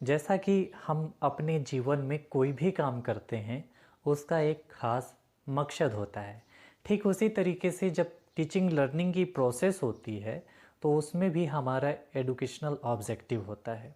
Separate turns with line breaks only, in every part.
जैसा कि हम अपने जीवन में कोई भी काम करते हैं उसका एक ख़ास मकसद होता है। ठीक उसी तरीके से जब टीचिंग लर्निंग की प्रोसेस होती है तो उसमें भी हमारा एजुकेशनल ऑब्जेक्टिव होता है।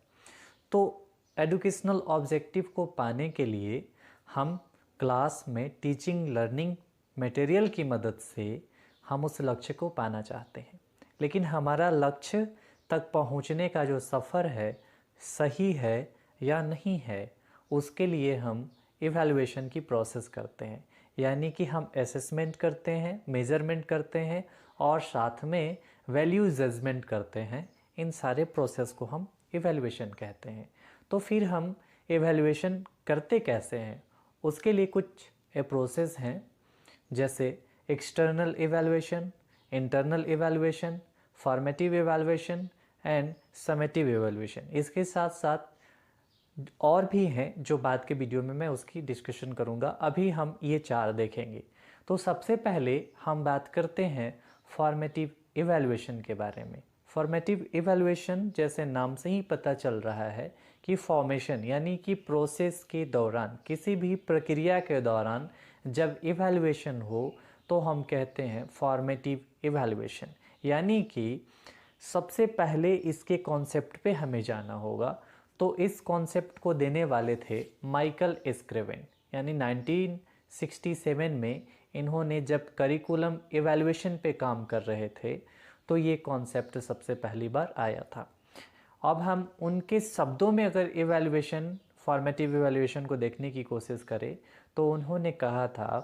तो एजुकेशनल ऑब्जेक्टिव को पाने के लिए हम क्लास में टीचिंग लर्निंग मटेरियल की मदद से हम उस लक्ष्य को पाना चाहते हैं। लेकिन हमारा लक्ष्य तक पहुंचने का जो सफ़र है सही है या नहीं है, उसके लिए हम इवैल्यूएशन की प्रोसेस करते हैं। यानी कि हम असेसमेंट करते हैं, मेज़रमेंट करते हैं और साथ में वैल्यू जजमेंट करते हैं। इन सारे प्रोसेस को हम इवैल्यूएशन कहते हैं। तो फिर हम इवैल्यूएशन करते कैसे हैं, उसके लिए कुछ प्रोसेस हैं, जैसे external evaluation, internal evaluation, formative evaluation and summative evaluation. इसके साथ साथ और भी हैं जो बाद के वीडियो में मैं उसकी डिस्कशन करूंगा। अभी हम ये चार देखेंगे। तो सबसे पहले हम बात करते हैं फॉर्मेटिव इवैल्यूएशन के बारे में। फॉर्मेटिव इवैल्यूएशन जैसे नाम से ही पता चल रहा है कि फॉर्मेशन यानी कि प्रोसेस के दौरान, किसी भी प्रक्रिया के दौरान जब इवैल्यूएशन हो तो हम कहते हैं फॉर्मेटिव इवैल्यूएशन। यानी कि सबसे पहले इसके कॉन्सेप्ट पे हमें जाना होगा। तो इस कॉन्सेप्ट को देने वाले थे माइकल स्क्रेवेन, यानी 1967 में इन्होंने जब करिकुलम इवैल्यूएशन पे काम कर रहे थे तो ये कॉन्सेप्ट सबसे पहली बार आया था। अब हम उनके शब्दों में अगर इवैल्यूएशन, फॉर्मेटिव इवैल्यूएशन को देखने की कोशिश करें तो उन्होंने कहा था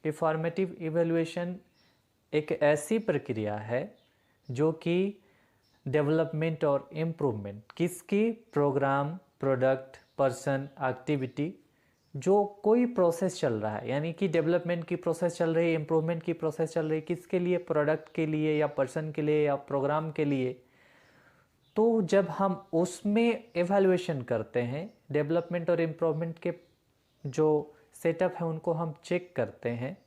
कि फॉर्मेटिव इवैल्यूएशन एक ऐसी प्रक्रिया है जो कि डेवलपमेंट और इम्प्रूवमेंट किसकी, प्रोग्राम, प्रोडक्ट, पर्सन, एक्टिविटी, जो कोई प्रोसेस चल रहा है, यानी कि डेवलपमेंट की प्रोसेस चल रही है, इम्प्रूवमेंट की प्रोसेस चल रही है, किसके लिए, प्रोडक्ट के लिए या पर्सन के लिए या प्रोग्राम के लिए। तो जब हम उसमें एवैल्यूएशन करते हैं, डेवलपमेंट और इम्प्रूवमेंट के जो सेटअप है उनको हम चेक करते हैं,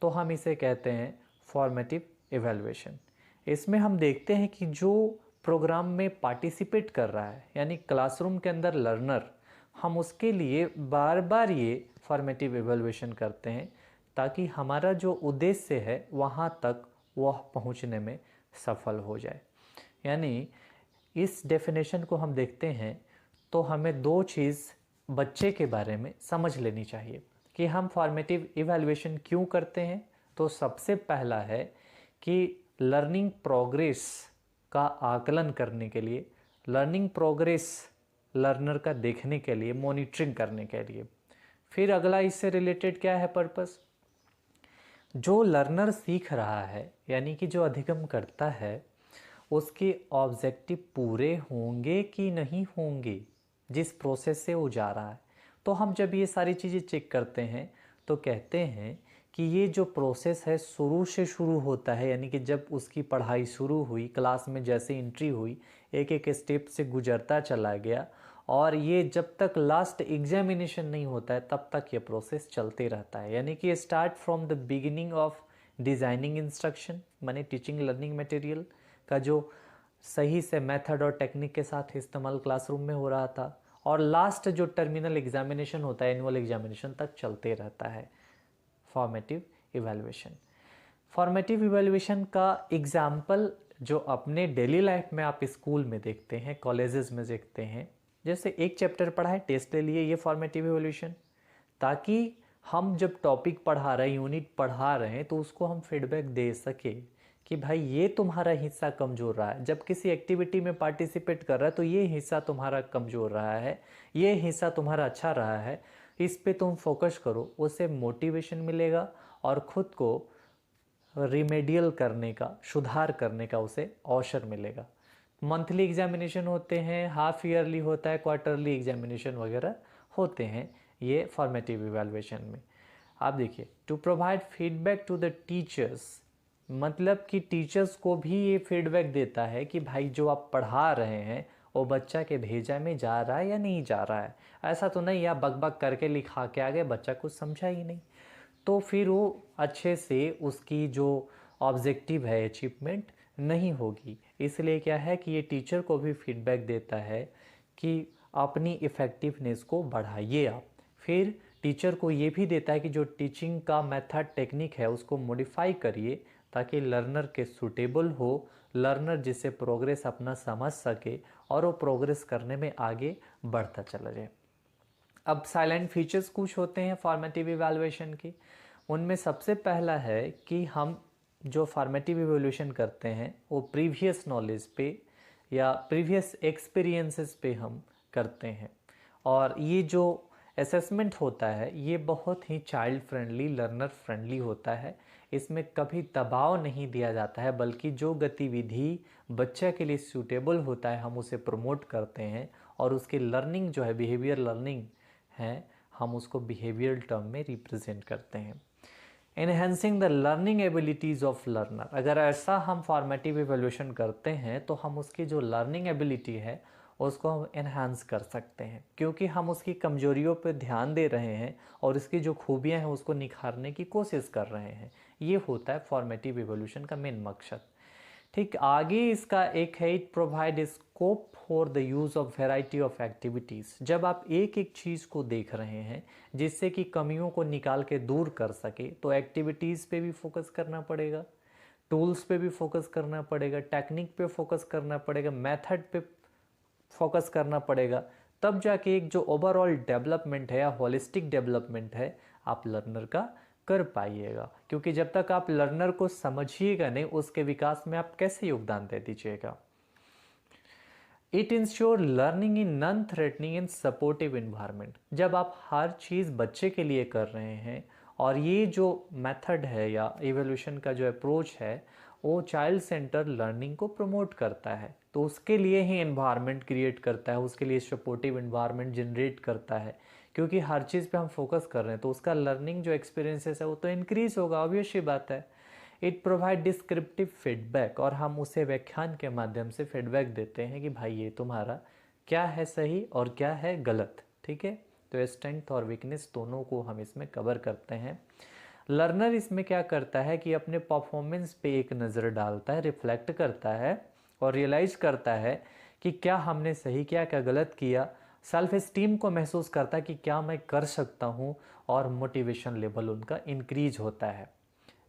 तो हम इसे कहते हैं फॉर्मेटिव एवैल्यूएशन। इसमें हम देखते हैं कि जो प्रोग्राम में पार्टिसिपेट कर रहा है, यानी क्लासरूम के अंदर लर्नर, हम उसके लिए बार बार ये फॉर्मेटिव एवैल्यूएशन करते हैं ताकि हमारा जो उद्देश्य है वहाँ तक वह पहुँचने में सफल हो जाए। यानी इस डेफिनेशन को हम देखते हैं तो हमें दो चीज़ बच्चे के बारे में समझ लेनी चाहिए कि हम फॉर्मेटिव इवैल्यूएशन क्यों करते हैं। तो सबसे पहला है कि लर्निंग प्रोग्रेस का आकलन करने के लिए, लर्निंग प्रोग्रेस लर्नर का देखने के लिए, मॉनिटरिंग करने के लिए। फिर अगला इससे रिलेटेड क्या है पर्पस, जो लर्नर सीख रहा है यानी कि जो अधिगम करता है उसके ऑब्जेक्टिव पूरे होंगे कि नहीं होंगे जिस प्रोसेस से वो जा रहा है। तो हम जब ये सारी चीज़ें चेक करते हैं तो कहते हैं कि ये जो प्रोसेस है शुरू से शुरू होता है, यानी कि जब उसकी पढ़ाई शुरू हुई, क्लास में जैसे एंट्री हुई, एक एक स्टेप से गुजरता चला गया और ये जब तक लास्ट एग्जामिनेशन नहीं होता है तब तक ये प्रोसेस चलते रहता है। यानी कि start from the beginning of designing instruction, माने टीचिंग लर्निंग मटेरियल का जो सही से मेथड और टेक्निक के साथ इस्तेमाल क्लासरूम में हो रहा था, और लास्ट जो टर्मिनल एग्जामिनेशन होता है, एनुअल एग्जामिनेशन तक चलते रहता है फॉर्मेटिव इवैल्यूएशन। फॉर्मेटिव इवैल्यूएशन का एग्जाम्पल जो अपने डेली लाइफ में आप स्कूल में देखते हैं, कॉलेजेस में देखते हैं, जैसे एक चैप्टर पढ़ा है, टेस्ट ले लिए, ये फॉर्मेटिव इवैल्यूएशन, ताकि हम जब टॉपिक पढ़ा रहे हैं, यूनिट पढ़ा रहे हैं, तो उसको हम फीडबैक दे सके कि भाई ये तुम्हारा हिस्सा कमज़ोर रहा है। जब किसी एक्टिविटी में पार्टिसिपेट कर रहा है तो ये हिस्सा तुम्हारा कमज़ोर रहा है, ये हिस्सा तुम्हारा अच्छा रहा है, इस पे तुम फोकस करो। उससे मोटिवेशन मिलेगा और ख़ुद को रिमेडियल करने का, सुधार करने का उसे अवसर मिलेगा। मंथली एग्जामिनेशन होते हैं, हाफ ईयरली होता है, क्वार्टरली एग्जामिनेशन वगैरह होते हैं ये फॉर्मेटिव इवैल्यूएशन में। आप देखिए, to provide feedback to the teachers, मतलब कि टीचर्स को भी ये फीडबैक देता है कि भाई जो आप पढ़ा रहे हैं वो बच्चा के भेजा में जा रहा है या नहीं जा रहा है। ऐसा तो नहीं आप बक बक करके लिखा के आ गए, बच्चा कुछ समझा ही नहीं, तो फिर वो अच्छे से उसकी जो ऑब्जेक्टिव है अचीवमेंट नहीं होगी। इसलिए क्या है कि ये टीचर को भी फीडबैक देता है कि अपनी इफ़ेक्टिवनेस को बढ़ाइए आप। फिर टीचर को ये भी देता है कि जो टीचिंग का मेथड टेक्निक है उसको मॉडिफाई करिए ताकि लर्नर के सूटेबल हो, लर्नर जिससे प्रोग्रेस अपना समझ सके और वो प्रोग्रेस करने में आगे बढ़ता चला जाए। अब साइलेंट फीचर्स कुछ होते हैं फॉर्मेटिव इवैल्यूएशन के। उनमें सबसे पहला है कि हम जो फॉर्मेटिव इवैल्यूएशन करते हैं वो प्रीवियस नॉलेज पे या प्रीवियस एक्सपीरियंसेस पे हम करते हैं। और ये जो असेसमेंट होता है ये बहुत ही चाइल्ड फ्रेंडली, लर्नर फ्रेंडली होता है। इसमें कभी दबाव नहीं दिया जाता है, बल्कि जो गतिविधि बच्चे के लिए सूटेबल होता है हम उसे प्रमोट करते हैं, और उसकी लर्निंग जो है बिहेवियर लर्निंग है हम उसको बिहेवियरल टर्म में रिप्रेजेंट करते हैं। Enhancing the learning abilities of learner, अगर ऐसा हम फॉर्मेटिव इवैल्यूएशन करते हैं तो हम उसकी जो लर्निंग एबिलिटी है उसको हम एनहांस कर सकते हैं, क्योंकि हम उसकी कमजोरियों पर ध्यान दे रहे हैं और इसकी जो खूबियां हैं उसको निखारने की कोशिश कर रहे हैं। ये होता है फॉर्मेटिव इवैल्यूएशन का मेन मकसद। ठीक आगे इसका एक है, it provide scope for the use of variety of activities. जब आप एक एक चीज़ को देख रहे हैं जिससे कि कमियों को निकाल के दूर कर सके, तो एक्टिविटीज़ पे भी फोकस करना पड़ेगा, टूल्स पे भी फोकस करना पड़ेगा, टेक्निक पे फोकस करना पड़ेगा, मेथड पे फोकस करना पड़ेगा। तब जाके एक जो ओवरऑल डेवलपमेंट है या होलिस्टिक डेवलपमेंट है आप लर्नर का कर पाइएगा। क्योंकि जब तक आप लर्नर को समझिएगा नहीं उसके विकास में आप कैसे योगदान दे दीजिएगा। It ensure learning in non threatening and supportive environment. जब आप हर चीज़ बच्चे के लिए कर रहे हैं और ये जो मेथड है या इवोल्यूशन का जो अप्रोच है वो चाइल्ड सेंटर लर्निंग को प्रमोट करता है, तो उसके लिए ही इन्वायरमेंट क्रिएट करता है, उसके लिए सपोर्टिव इन्वायरमेंट जनरेट करता है। क्योंकि हर चीज़ पे हम फोकस कर रहे हैं तो उसका लर्निंग जो एक्सपीरियंसेस है वो तो इंक्रीज होगा, ऑब्वियस सी बात है। इट प्रोवाइड डिस्क्रिप्टिव फीडबैक, और हम उसे व्याख्यान के माध्यम से फीडबैक देते हैं कि भाई ये तुम्हारा क्या है सही और क्या है गलत। ठीक है, तो स्ट्रेंथ और वीकनेस दोनों को हम इसमें कवर करते हैं। लर्नर इसमें क्या करता है कि अपने परफॉर्मेंस पे एक नज़र डालता है, रिफ्लेक्ट करता है और रियलाइज़ करता है कि क्या हमने सही किया, क्या गलत किया। सेल्फ एस्टीम को महसूस करता है कि क्या मैं कर सकता हूँ, और मोटिवेशन लेवल उनका इंक्रीज होता है।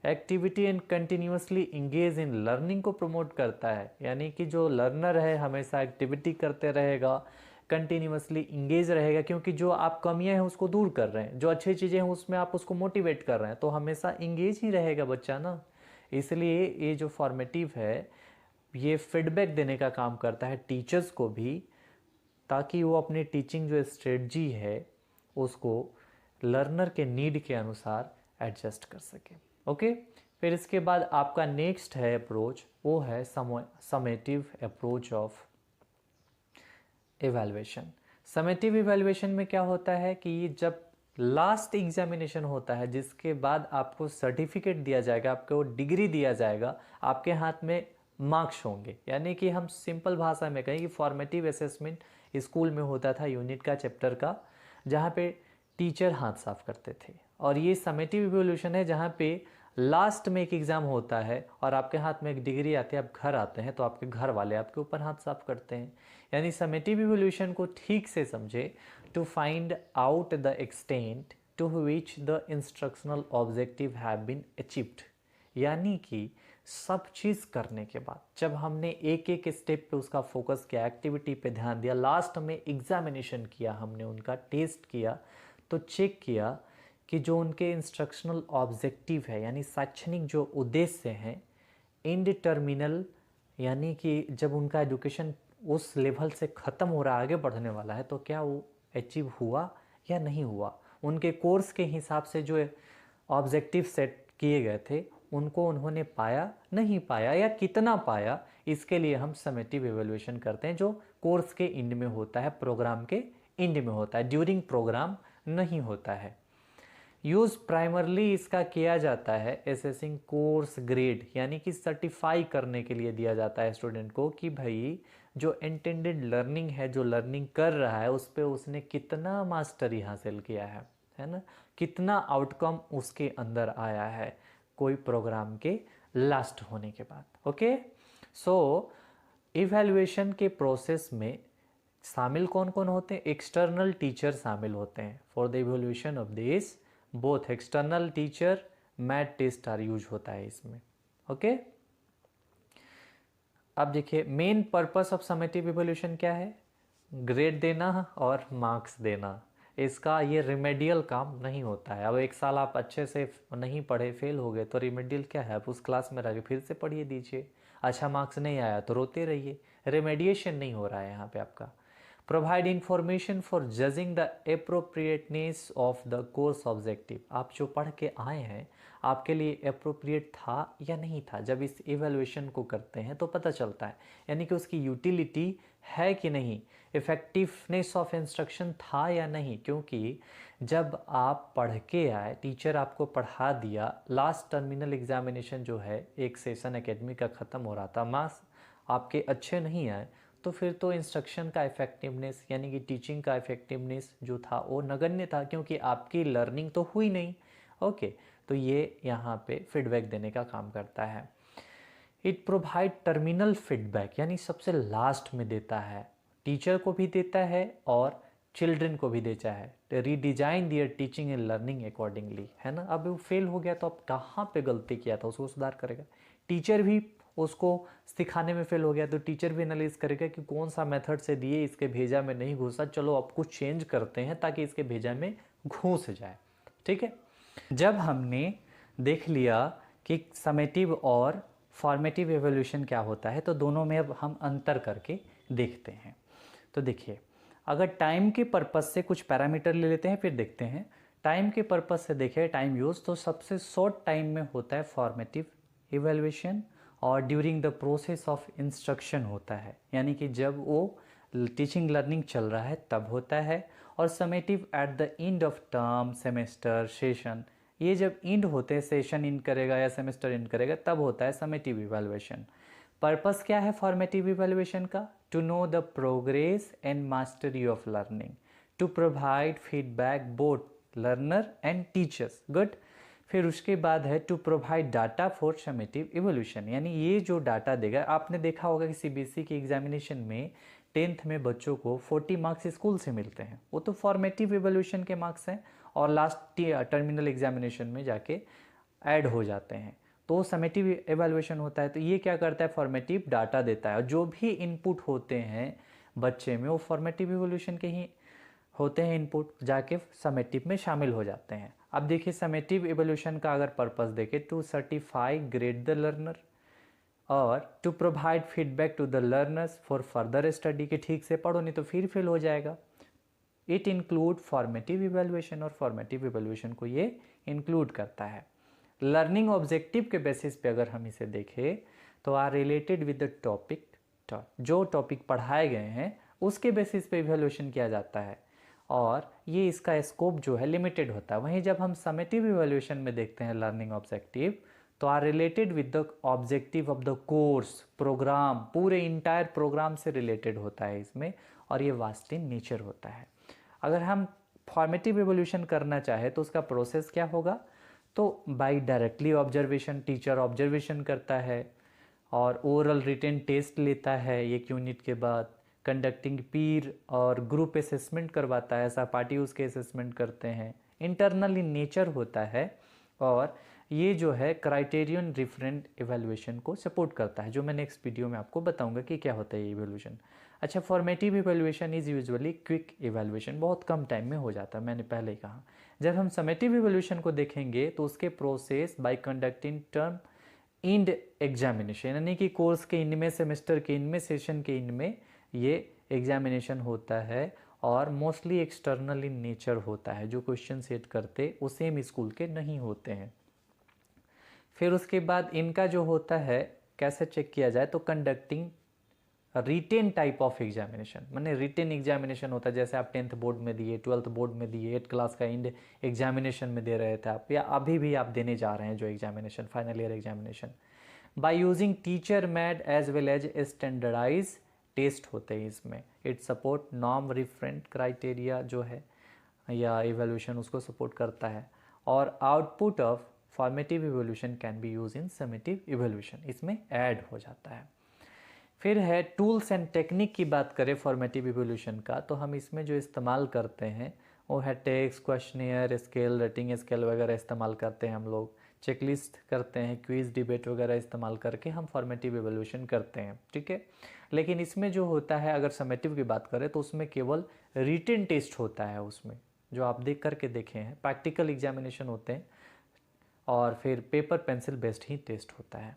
Activity and continuously engage in learning को प्रमोट करता है, यानी कि जो लर्नर है हमेशा एक्टिविटी करते रहेगा, कंटिन्यूसली इंगेज रहेगा, क्योंकि जो आप कमियां हैं उसको दूर कर रहे हैं, जो अच्छी चीज़ें हैं उसमें आप उसको मोटिवेट कर रहे हैं, तो हमेशा इंगेज ही रहेगा बच्चा ना। इसलिए ये जो फॉर्मेटिव है ये फीडबैक देने का काम करता है टीचर्स को भी, ताकि वो अपनी टीचिंग जो स्ट्रेटजी है उसको लर्नर के नीड के अनुसार एडजस्ट कर सके। ओके, फिर इसके बाद आपका नेक्स्ट है अप्रोच, वो है summative approach of evaluation. Summative evaluation में क्या होता है कि जब लास्ट एग्जामिनेशन होता है जिसके बाद आपको सर्टिफिकेट दिया जाएगा, आपको डिग्री दिया जाएगा, आपके हाथ में मार्क्स होंगे। यानी कि हम सिंपल भाषा में कहें कि फॉर्मेटिव असेसमेंट स्कूल में होता था यूनिट का, चैप्टर का, जहाँ पे टीचर हाथ साफ करते थे, और ये समेटिव इवैल्यूएशन है जहाँ पे लास्ट में एक एग्ज़ाम होता है और आपके हाथ में एक डिग्री आती है, आप घर आते हैं तो आपके घर वाले आपके ऊपर हाथ साफ करते हैं। यानी समेटिव इवैल्यूएशन को ठीक से समझे, to find out the extent to which the instructional objective have been achieved. यानी कि सब चीज़ करने के बाद जब हमने एक एक स्टेप पे उसका फोकस किया, एक्टिविटी पे ध्यान दिया, लास्ट में एग्जामिनेशन किया, हमने उनका टेस्ट किया, तो चेक किया कि जो उनके इंस्ट्रक्शनल ऑब्जेक्टिव है यानी शैक्षणिक जो उद्देश्य हैं, इनडिटर्मिनल, यानी कि जब उनका एजुकेशन उस लेवल से ख़त्म हो रहा है, आगे बढ़ने वाला है, तो क्या वो अचीव हुआ या नहीं हुआ। उनके कोर्स के हिसाब से जो ऑब्जेक्टिव सेट किए गए थे उनको उन्होंने पाया नहीं पाया या कितना पाया, इसके लिए हम समेटिव इवैल्यूएशन करते हैं, जो कोर्स के एंड में होता है, प्रोग्राम के एंड में होता है, ड्यूरिंग प्रोग्राम नहीं होता है। यूज़ प्राइमरली इसका किया जाता है असेसिंग कोर्स ग्रेड, यानी कि सर्टिफाई करने के लिए दिया जाता है स्टूडेंट को कि भाई जो इंटेंडेड लर्निंग है, जो लर्निंग कर रहा है उस पर उसने कितना मास्टरी हासिल किया है ना, कितना आउटकम उसके अंदर आया है कोई प्रोग्राम के लास्ट होने के बाद। ओके, सो इवैल्यूएशन के प्रोसेस में शामिल कौन कौन होते हैं? एक्सटर्नल टीचर शामिल होते हैं। For the evolution of this both external teacher math test are use होता है इसमें। ओके, अब देखिए main purpose of summative evolution क्या है? ग्रेड देना और मार्क्स देना। इसका ये रिमेडियल काम नहीं होता है। अब एक साल आप अच्छे से नहीं पढ़े, फेल हो गए, तो रिमेडियल क्या है? आप उस क्लास में रह के फिर से पढ़िए दीजिए। अच्छा मार्क्स नहीं आया तो रोते रहिए। रेमेडिएशन नहीं हो रहा है यहाँ पे आपका। Provide information for judging the appropriateness of the course objective. आप जो पढ़ के आए हैं आपके लिए अप्रोप्रिएट था या नहीं था, जब इस इवैल्यूएशन को करते हैं तो पता चलता है। यानी कि उसकी यूटिलिटी है कि नहीं, इफ़ेक्टिवनेस ऑफ इंस्ट्रक्शन था या नहीं। क्योंकि जब आप पढ़ के आए, टीचर आपको पढ़ा दिया, लास्ट टर्मिनल एग्जामिनेशन जो है, एक सेशन एकेडमी का ख़त्म हो रहा था, मार्क्स आपके अच्छे नहीं आए, तो फिर तो इंस्ट्रक्शन का इफ़ेक्टिवनेस यानी कि टीचिंग का इफ़ेक्टिवनेस जो था वो नगण्य था, क्योंकि आपकी लर्निंग तो हुई नहीं। ओके, तो ये यहाँ पे फीडबैक देने का काम करता है। इट प्रोवाइड टर्मिनल फीडबैक, यानी सबसे लास्ट में देता है, टीचर को भी देता है और चिल्ड्रन को भी देता है। Redesign their teaching and learning accordingly, है ना। अब वो फेल हो गया तो अब कहाँ पे गलती किया था उसको सुधार करेगा। टीचर भी उसको सिखाने में फेल हो गया तो टीचर भी एनालाइज करेगा कि कौन सा मेथड से दिए, इसके भेजा में नहीं घुसा, चलो अब कुछ चेंज करते हैं ताकि इसके भेजा में घुस जाए। ठीक है, जब हमने देख लिया कि समेटिव और फॉर्मेटिव एवोल्यूशन क्या होता है, तो दोनों में अब हम अंतर करके देखते हैं। तो देखिए, अगर टाइम के पर्पस से कुछ पैरामीटर ले लेते हैं फिर देखते हैं। टाइम के पर्पस से देखें, टाइम यूज, तो सबसे शॉर्ट टाइम में होता है फॉर्मेटिव इवैल्यूएशन और during the process of instruction होता है, यानी कि जब वो टीचिंग लर्निंग चल रहा है तब होता है। और summative at the end of term, semester, session, ये जब इंड होते हैं, सेशन इंड करेगा या सेमेस्टर इंड करेगा, तब होता है समेटिव इवैल्यूएशन। पर्पस क्या है फॉर्मेटिव इवैल्यूएशन का? To know the progress and mastery of learning, to provide feedback both learner and teachers. Good. फिर उसके बाद है to provide data for summative evaluation, यानी ये जो डाटा देगा, आपने देखा होगा कि सीबीएसई के एग्जामिनेशन में 10th में बच्चों को 40 मार्क्स स्कूल से मिलते हैं, वो तो फॉर्मेटिव इवोल्यूशन के मार्क्स हैं, और लास्ट टर्मिनल एग्जामिनेशन में जाके ऐड हो जाते हैं, तो समेटिव इवैल्यूएशन होता है। तो ये क्या करता है? फॉर्मेटिव डाटा देता है, और जो भी इनपुट होते हैं बच्चे में वो फॉर्मेटिव इवोल्यूशन के ही होते हैं, इनपुट जाके समेटिव में शामिल हो जाते हैं। अब देखिए समेटिव इवोल्यूशन का अगर पर्पस देखें, to certify grade the learner और to provide feedback to the learners for further study, के ठीक से पढ़ो नहीं तो फिर फेल हो जाएगा। इट इंक्लूड फॉर्मेटिव इवैल्यूएशन, और फॉर्मेटिव इवैल्यूएशन को ये इंक्लूड करता है। लर्निंग ऑब्जेक्टिव के बेसिस पे अगर हम इसे देखें तो are related with the topic, जो टॉपिक पढ़ाए गए हैं उसके बेसिस पे इवैल्यूएशन किया जाता है, और ये इसका स्कोप जो है लिमिटेड होता है। वहीं जब हम समेटिव इवैल्यूएशन में देखते हैं लर्निंग ऑब्जेक्टिव, तो are related with the objective of the course, program, पूरे इंटायर प्रोग्राम से रिलेटेड होता है इसमें, और ये वास्ट इन नेचर होता है। अगर हम फॉर्मेटिव इवोल्यूशन करना चाहे तो उसका प्रोसेस क्या होगा? तो by directly observation, teacher observation करता है और ओरल रिटन टेस्ट लेता है एक यूनिट के बाद, कंडक्टिंग पीर और ग्रुप असेसमेंट करवाता है, सहपाठी उसके असेसमेंट करते हैं, इंटरनल इन नेचर होता है, और ये जो है क्राइटेरियन रिफरेंट इवैल्यूएशन को सपोर्ट करता है, जो मैं नेक्स्ट वीडियो में आपको बताऊंगा कि क्या होता है ये इवैल्यूएशन। अच्छा, formative evaluation is usually quick evaluation, बहुत कम टाइम में हो जाता है, मैंने पहले ही कहा। जब हम समेटिव इवैल्यूएशन को देखेंगे तो उसके process by conducting term end examination, यानी कि कोर्स के इनमें, सेमेस्टर के इनमें, सेशन के इनमें ये एग्जामिनेशन होता है, और मोस्टली एक्सटर्नल इन नेचर होता है। जो क्वेश्चन सेट करते वो सेम स्कूल के नहीं होते हैं। फिर उसके बाद इनका जो होता है कैसे चेक किया जाए, तो conducting written type of examination, माने रिटेन एग्जामिनेशन होता है, जैसे आप 10th बोर्ड में दिए, 12th बोर्ड में दिए, 8th क्लास का इंड एग्जामिनेशन में दे रहे थे आप, या अभी भी आप देने जा रहे हैं जो examination, final year examination, by using teacher made as well as standardize test होते हैं इसमें। It support norm referent criteria जो है या इवैल्यूएशन उसको सपोर्ट करता है, और output of formative evaluation can be use in summative evaluation, इसमें ऐड हो जाता है। फिर है टूल्स एंड टेक्निक की बात करें फॉर्मेटिव इवोल्यूशन का, तो हम इसमें जो इस्तेमाल करते हैं वो है text, questionnaire, scale, rating scale वगैरह इस्तेमाल करते हैं हम लोग। चेकलिस्ट करते हैं, क्विज, डिबेट वगैरह इस्तेमाल करके हम फॉर्मेटिव इवोल्यूशन करते हैं, ठीक है। लेकिन इसमें जो होता है, अगर समेटिव की बात करें तो उसमें केवल रिटन टेस्ट होता है, उसमें जो आप देख करके देखे हैं, प्रैक्टिकल एग्जामिनेशन होते हैं और फिर पेपर पेंसिल बेस्ड ही टेस्ट होता है।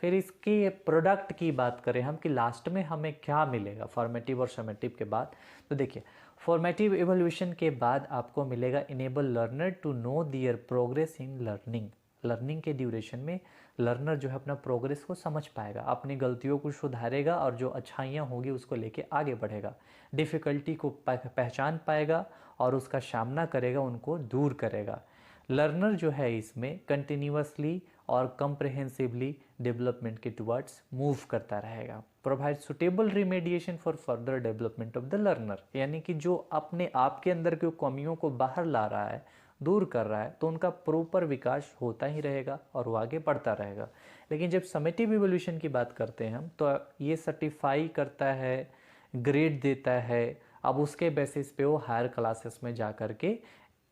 फिर इसके प्रोडक्ट की बात करें हम कि लास्ट में हमें क्या मिलेगा फॉर्मेटिव और समेटिव के बाद, तो देखिए फॉर्मेटिव इवोल्यूशन के बाद आपको मिलेगा enable learner to know their progress in learning. Learning के ड्यूरेशन में लर्नर जो है अपना प्रोग्रेस को समझ पाएगा, अपनी गलतियों को सुधारेगा और जो अच्छाइयाँ होगी उसको लेके आगे बढ़ेगा, डिफ़िकल्टी को पहचान पाएगा और उसका सामना करेगा, उनको दूर करेगा। लर्नर जो है इसमें कंटिन्यूअसली और कंप्रहेंसिवली डेवलपमेंट के टुवर्ड्स मूव करता रहेगा। Provide suitable remediation for further development of the learner, यानी कि जो अपने आप के अंदर की कमियों को बाहर ला रहा है, दूर कर रहा है, तो उनका प्रॉपर विकास होता ही रहेगा और वो आगे बढ़ता रहेगा। लेकिन जब समेटिव इवोल्यूशन की बात करते हैं हम, तो ये सर्टिफाई करता है, ग्रेड देता है, अब उसके बेसिस पे वो हायर क्लासेस में जा कर के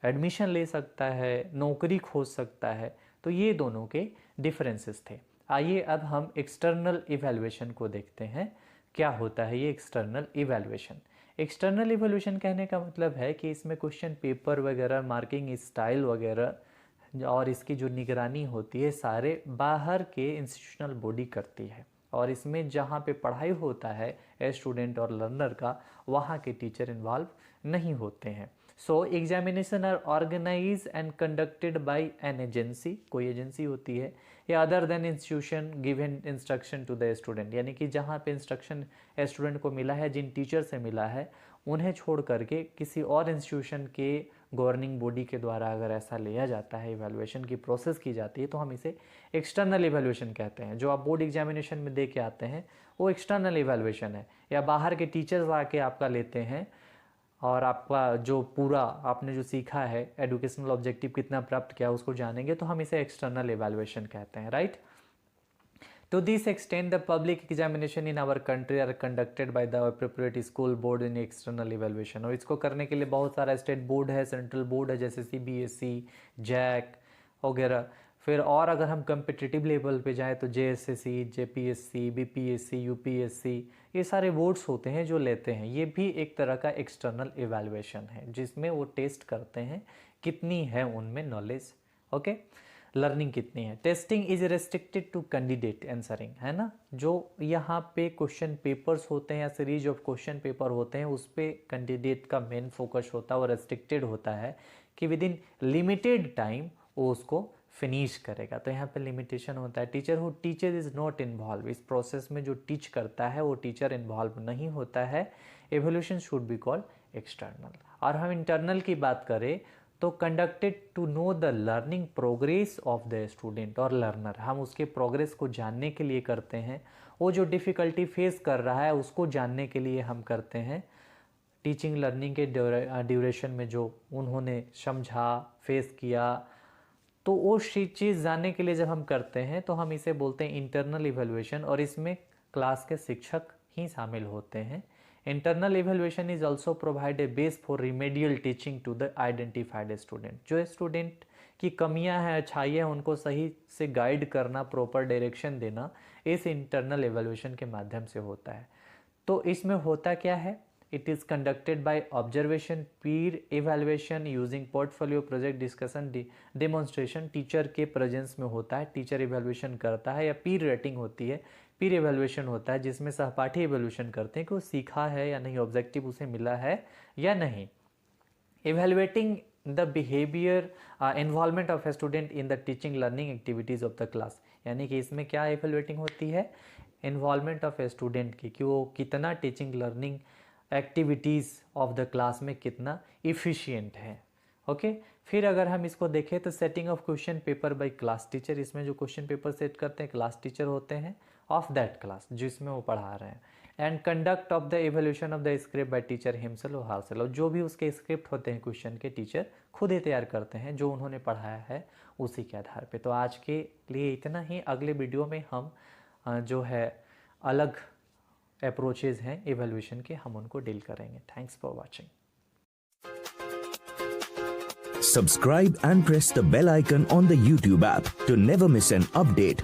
एडमिशन ले सकता है, नौकरी खोज सकता है। तो ये दोनों के डिफरेंसेस थे। आइए अब हम एक्सटर्नल इवैल्यूएशन को देखते हैं, क्या होता है ये एक्सटर्नल इवैल्यूएशन। एक्सटर्नल इवैल्यूएशन कहने का मतलब है कि इसमें क्वेश्चन पेपर वगैरह, मार्किंग स्टाइल वगैरह और इसकी जो निगरानी होती है सारे बाहर के इंस्टीट्यूशनल बॉडी करती है, और इसमें जहाँ पे पढ़ाई होता है स्टूडेंट और लर्नर का, वहाँ के टीचर इन्वॉल्व नहीं होते हैं। So examination are organize and conducted by an agency, कोई एजेंसी होती है, या other than institution given instruction to the student, यानी कि जहाँ पे इंस्ट्रक्शन स्टूडेंट को मिला है, जिन टीचर से मिला है, उन्हें छोड़ करके किसी और इंस्टीट्यूशन के गवर्निंग बॉडी के द्वारा अगर ऐसा लिया जाता है, इवैल्यूएशन की प्रोसेस की जाती है, तो हम इसे एक्सटर्नल इवैल्यूएशन कहते हैं। जो आप बोर्ड एग्जामिनेशन में दे के आते हैं वो एक्सटर्नल इवैल्यूएशन है, या बाहर के टीचर्स आके आपका लेते हैं और आपका जो पूरा आपने जो सीखा है, एजुकेशनल ऑब्जेक्टिव कितना प्राप्त किया उसको जानेंगे, तो हम इसे एक्सटर्नल इवैल्यूएशन कहते हैं, right. To this extent, the public examination in our country are conducted by the appropriate school board in external evaluation। और इसको करने के लिए बहुत सारा स्टेट बोर्ड है, सेंट्रल बोर्ड है, जैसे CBSE, जैक वगैरह। फिर और अगर हम कम्पिटिटिव लेवल पे जाएँ तो JSSC, JPSC, BPSC, UPSC, ये सारे बोर्ड्स होते हैं जो लेते हैं। ये भी एक तरह का एक्सटर्नल इवैल्यूएशन है, जिसमें वो टेस्ट करते हैं कितनी है उनमें नॉलेज, ओके, लर्निंग कितनी है। Testing is restricted to candidate answering, है ना। जो यहाँ पे क्वेश्चन पेपर्स होते हैं या सीरीज ऑफ क्वेश्चन पेपर होते हैं, उस पर कैंडिडेट का मेन फोकस होता है और रेस्ट्रिक्टेड होता है कि विद इन लिमिटेड टाइम वो उसको फिनिश करेगा। तो यहाँ पे लिमिटेशन होता है। Teacher who teacher is not involve, इस प्रोसेस में जो टीच करता है वो टीचर इन्वॉल्व नहीं होता है। Evaluation should be called external. और हम इंटरनल की बात करें तो conducted to know the learning progress of the student और लर्नर, हम उसके प्रोग्रेस को जानने के लिए करते हैं। वो जो डिफ़िकल्टी फेस कर रहा है उसको जानने के लिए हम करते हैं। टीचिंग लर्निंग के ड्यूरेशन में जो उन्होंने समझा, फेस किया, तो वो चीज़ जानने के लिए जब हम करते हैं तो हम इसे बोलते हैं इंटरनल इवैल्यूएशन, और इसमें क्लास के शिक्षक ही शामिल होते हैं। Internal evaluation is also provide a base for remedial teaching to the identified student. जो स्टूडेंट की कमियां हैं, अच्छाइयाँ, उनको सही से गाइड करना, प्रॉपर डायरेक्शन देना, इस इंटरनल इवैल्यूएशन के माध्यम से होता है। तो इसमें होता क्या है, it is conducted by observation, peer evaluation using portfolio, project, discussion, demonstration. Teacher के प्रेजेंस में होता है, टीचर इवैल्यूएशन करता है, या पीर रेटिंग होती है, पीर इवैल्यूएशन होता है, जिसमें सहपाठी इवैल्यूएशन करते हैं कि वो सीखा है या नहीं, ऑब्जेक्टिव उसे मिला है या नहीं। Evaluating the behaviour involvement of a student in the teaching learning activities of the class, यानी कि इसमें क्या इवैल्यूएटिंग होती है, इन्वॉल्वमेंट ऑफ ए स्टूडेंट की, कि वो कितना teaching learning activities of the class में कितना इफ़िशियंट है, ओके। फिर अगर हम इसको देखें तो setting of question paper by class teacher, इसमें जो क्वेश्चन पेपर सेट करते हैं क्लास टीचर होते हैं ऑफ दैट क्लास जिसमें वो पढ़ा रहे हैं। And conduct of the evaluation of the script bye teacher himself और हरसेल्फ, जो भी उसके स्क्रिप्ट होते हैं क्वेश्चन के, टीचर खुद ही तैयार करते हैं, जो उन्होंने पढ़ाया है उसी के आधार पे। तो आज के लिए इतना ही। अगले वीडियो में हम जो है अलग अप्रोचेज़ हैं इवैल्यूएशन के, हम उनको डील करेंगे। Thanks for watching.
Subscribe and press the bell icon on the YouTube app to never miss an update